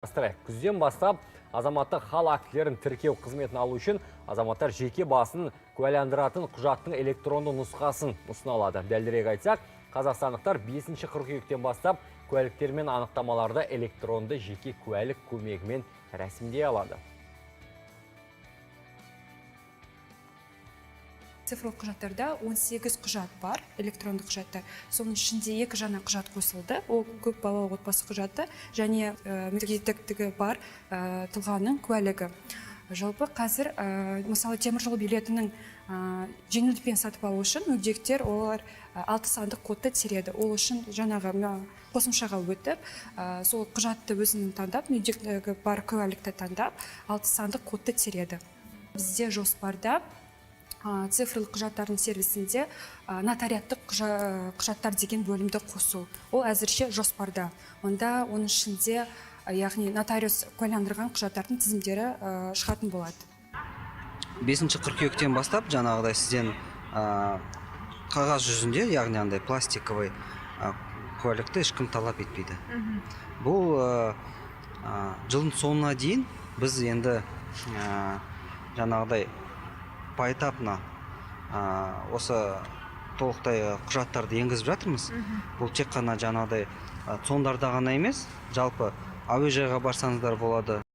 Күзден бастап азаматтық хал актілерін тіркеу қызметін алу үшін азаматтар жеке басын куәландыратын құжаттың электронды нұсқасын ұсына алады. Дәлірек айтсақ, қазақстандықтар 5 қыркүйектен бастап куәліктер мен анықтамаларды электронды жеке куәлік көмегімен рәсімдей алады. Цифрлық құжаттарда 18 құжат бар, электронды құжаттар. Соның ішінде 2 жаңа құжат қосылды. Ол көп балалы отбасы құжаты және мүгедектігі бар тұлғаның куәлігі. Жалпы қазір, мысалы, теміржол билетінің жеңілдікпен сатып алу үшін мүгедектер олар 6 сандық кодты тереді. Ол үшін жаңағы қосымшаға өтіп, сол құжатты өзінің таңдап, мүгедектігі бар куәлікті таңдап, 6 сандық кодты тереді. Бізде жоспарда цифрлық құжаттардың сервисінде нотариаттық құжаттар деген бөлімді қосу. Ол әзірше жоспарда. Онда оның ішінде, яғни нотариус куәландырған құжаттардың тізімдері шығатын болады. 5 қыркүйектен бастап жаңағыдай сізден қағаз жүзінде, яғни андай пластиковый куәлікті ешкім талап етпейді. Бұл жылдың соңына дейін біз енді жаңағыдай поэтапно осы толықтай құжаттарды енгізіп жатырмыз. Бұл тек қана жаңағыдай сондарда ғана емес, жалпы әуежайға барсаңыздар болады.